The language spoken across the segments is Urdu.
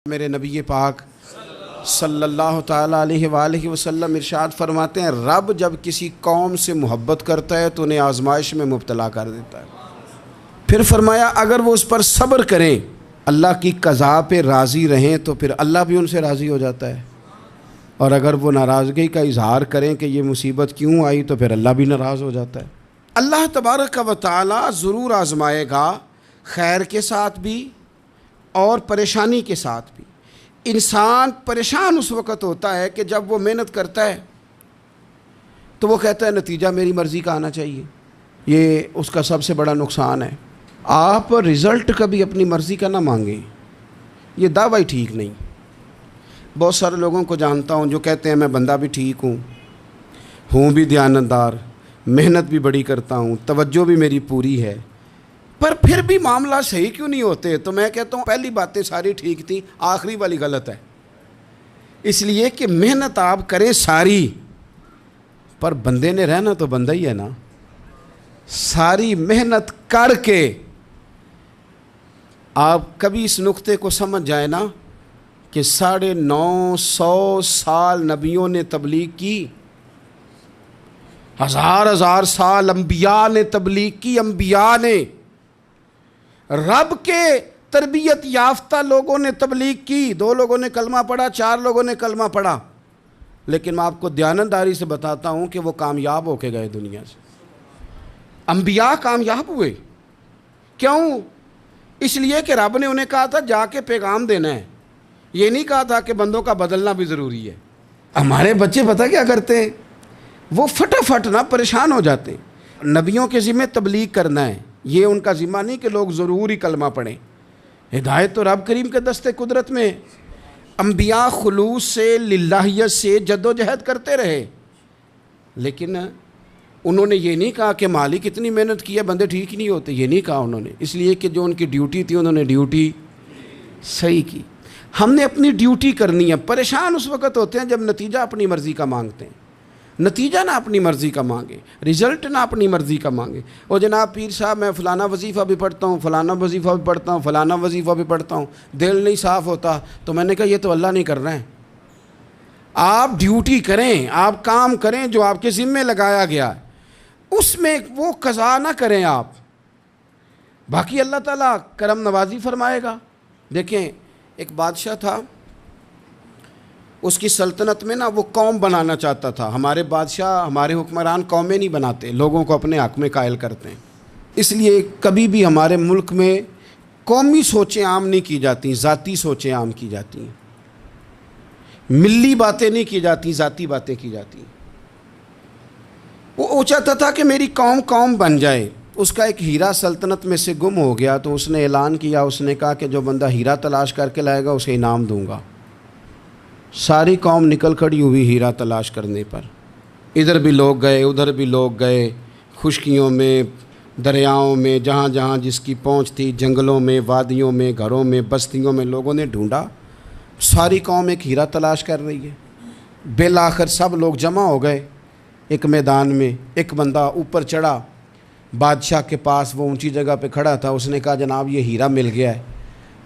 میرے نبی پاک صلی اللہ تعالیٰ علیہ وآلہ وسلم ارشاد فرماتے ہیں، رب جب کسی قوم سے محبت کرتا ہے تو انہیں آزمائش میں مبتلا کر دیتا ہے۔ پھر فرمایا اگر وہ اس پر صبر کریں، اللہ کی قضا پہ راضی رہیں تو پھر اللہ بھی ان سے راضی ہو جاتا ہے، اور اگر وہ ناراضگی کا اظہار کریں کہ یہ مصیبت کیوں آئی تو پھر اللہ بھی ناراض ہو جاتا ہے۔ اللہ تبارک و تعالیٰ ضرور آزمائے گا، خیر کے ساتھ بھی اور پریشانی کے ساتھ بھی۔ انسان پریشان اس وقت ہوتا ہے کہ جب وہ محنت کرتا ہے تو وہ کہتا ہے نتیجہ میری مرضی کا آنا چاہیے، یہ اس کا سب سے بڑا نقصان ہے۔ آپ رزلٹ کبھی اپنی مرضی کا نہ مانگیں، یہ دعویٰ ٹھیک نہیں۔ بہت سارے لوگوں کو جانتا ہوں جو کہتے ہیں میں بندہ بھی ٹھیک ہوں بھی دیانتدار، محنت بھی بڑی کرتا ہوں، توجہ بھی میری پوری ہے، پر پھر بھی معاملہ صحیح کیوں نہیں ہوتے؟ تو میں کہتا ہوں پہلی باتیں ساری ٹھیک تھیں، آخری والی غلط ہے۔ اس لیے کہ محنت آپ کریں ساری، پر بندے نے رہنا تو بندہ ہی ہے نا۔ ساری محنت کر کے آپ کبھی اس نقطے کو سمجھ جائیں نا کہ 950 سال نبیوں نے تبلیغ کی، ہزار سال انبیاء نے تبلیغ کی، انبیاء نے، رب کے تربیت یافتہ لوگوں نے تبلیغ کی، 2 لوگوں نے کلمہ پڑھا، 4 لوگوں نے کلمہ پڑھا، لیکن میں آپ کو دیانتداری سے بتاتا ہوں کہ وہ کامیاب ہو کے گئے دنیا سے۔ انبیاء کامیاب ہوئے، کیوں؟ اس لیے کہ رب نے انہیں کہا تھا جا کے پیغام دینا ہے، یہ نہیں کہا تھا کہ بندوں کا بدلنا بھی ضروری ہے۔ ہمارے بچے پتہ کیا کرتے ہیں؟ وہ فٹافٹ نہ پریشان ہو جاتے ہیں۔ نبیوں کے ذمہ تبلیغ کرنا ہے، یہ ان کا ذمہ نہیں کہ لوگ ضروری کلمہ پڑھیں۔ ہدایت تو رب کریم کے دستے قدرت میں۔ انبیاء خلوص سے، للہیت سے جد و جہد کرتے رہے، لیکن انہوں نے یہ نہیں کہا کہ مالک اتنی محنت کی ہے بندے ٹھیک نہیں ہوتے، یہ نہیں کہا انہوں نے، اس لیے کہ جو ان کی ڈیوٹی تھی انہوں نے ڈیوٹی صحیح کی۔ ہم نے اپنی ڈیوٹی کرنی ہے۔ پریشان اس وقت ہوتے ہیں جب نتیجہ اپنی مرضی کا مانگتے ہیں۔ نتیجہ نہ اپنی مرضی کا مانگے، رزلٹ نہ اپنی مرضی کا مانگے۔ اور جناب پیر صاحب میں فلانا وظیفہ بھی پڑھتا ہوں، فلانا وظیفہ بھی پڑھتا ہوں، فلانا وظیفہ بھی پڑھتا ہوں، دل نہیں صاف ہوتا، تو میں نے کہا یہ تو اللہ نہیں کر رہے ہیں۔ آپ ڈیوٹی کریں، آپ کام کریں جو آپ کے ذمے لگایا گیا ہے، اس میں وہ قضا نہ کریں آپ، باقی اللہ تعالیٰ کرم نوازی فرمائے گا۔ دیکھیں ایک بادشاہ تھا، اس کی سلطنت میں نا وہ قوم بنانا چاہتا تھا۔ ہمارے بادشاہ، ہمارے حکمران قومیں نہیں بناتے، لوگوں کو اپنے حق میں قائل کرتے ہیں۔ اس لیے کبھی بھی ہمارے ملک میں قومی سوچیں عام نہیں کی جاتی، ذاتی سوچیں عام کی جاتی ہیں۔ ملی باتیں نہیں کی جاتی، ذاتی باتیں کی جاتی ہیں۔ وہ چاہتا تھا کہ میری قوم بن جائے۔ اس کا ایک ہیرا سلطنت میں سے گم ہو گیا، تو اس نے اعلان کیا، اس نے کہا کہ جو بندہ ہیرا تلاش کر کے لائے گا اسے انعام دوں گا۔ ساری قوم نکل کھڑی ہوئی ہیرا تلاش کرنے پر، ادھر بھی لوگ گئے، ادھر بھی لوگ گئے، خشکیوں میں، دریاؤں میں، جہاں جہاں جس کی پہنچ تھی، جنگلوں میں، وادیوں میں، گھروں میں، بستیوں میں لوگوں نے ڈھونڈا۔ ساری قوم ایک ہیرا تلاش کر رہی ہے۔ بالآخر سب لوگ جمع ہو گئے ایک میدان میں۔ ایک بندہ اوپر چڑھا بادشاہ کے پاس، وہ اونچی جگہ پہ کھڑا تھا، اس نے کہا جناب یہ ہیرا مل گیا ہے۔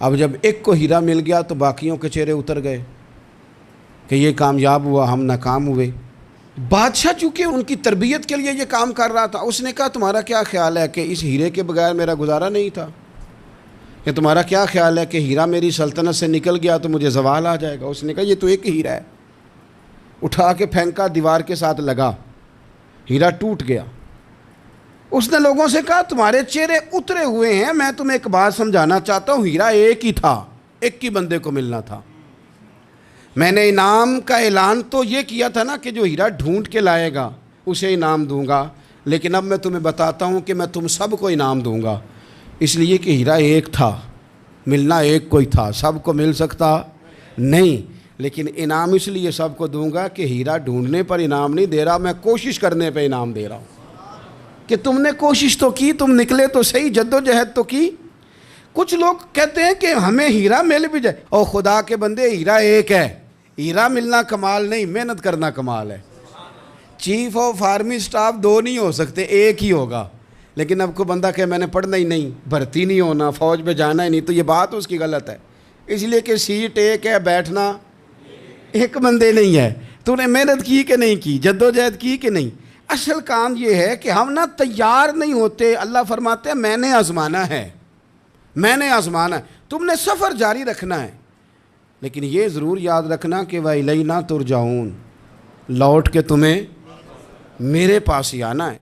اب جب ایک کو ہیرا مل گیا تو باقیوں کے چہرے اتر گئے کہ یہ کامیاب ہوا، ہم ناکام ہوئے۔ بادشاہ چونکہ ان کی تربیت کے لیے یہ کام کر رہا تھا، اس نے کہا تمہارا کیا خیال ہے کہ اس ہیرے کے بغیر میرا گزارا نہیں تھا؟ کہ تمہارا کیا خیال ہے کہ ہیرا میری سلطنت سے نکل گیا تو مجھے زوال آ جائے گا؟ اس نے کہا یہ تو ایک ہیرا ہے۔ اٹھا کے پھینکا، دیوار کے ساتھ لگا، ہیرا ٹوٹ گیا۔ اس نے لوگوں سے کہا تمہارے چہرے اترے ہوئے ہیں، میں تمہیں ایک بات سمجھانا چاہتا ہوں، ہیرا ایک ہی تھا، ایک ہی بندے کو ملنا تھا۔ میں نے انعام کا اعلان تو یہ کیا تھا نا کہ جو ہیرا ڈھونڈ کے لائے گا اسے انعام دوں گا، لیکن اب میں تمہیں بتاتا ہوں کہ میں تم سب کو انعام دوں گا، اس لیے کہ ہیرا ایک تھا، ملنا ایک کو ہی تھا، سب کو مل سکتا نہیں، لیکن انعام اس لیے سب کو دوں گا کہ ہیرا ڈھونڈنے پر انعام نہیں دے رہا، میں کوشش کرنے پہ انعام دے رہا ہوں کہ تم نے کوشش تو کی، تم نکلے تو صحیح، جد و جہد تو کی۔ کچھ لوگ کہتے ہیں کہ ہمیں ہیرا مل بھی جائے، اور خدا کے بندے ہیرا ایک ہے، ہیرا ملنا کمال نہیں، محنت کرنا کمال ہے۔ چیف آف آرمی سٹاف 2 نہیں ہو سکتے، ایک ہی ہوگا، لیکن اب کو بندہ کہ میں نے پڑھنا ہی نہیں، بھرتی نہیں ہونا، فوج میں جانا ہی نہیں، تو یہ بات اس کی غلط ہے۔ اس لیے کہ سیٹ ایک ہے، بیٹھنا ایک بندے نہیں ہے۔ تو نے محنت کی کہ نہیں کی، جدوجہد کی کہ نہیں؟ اصل کام یہ ہے کہ ہم نا تیار نہیں ہوتے۔ اللہ فرماتے ہیں میں نے آزمانا ہے، میں نے آزمانا ہے، تم نے سفر جاری رکھنا ہے، لیکن یہ ضرور یاد رکھنا کہ وَإِلَيْنَا تُرْجَعُونَ، لوٹ کے تمہیں میرے پاس ہی آنا ہے۔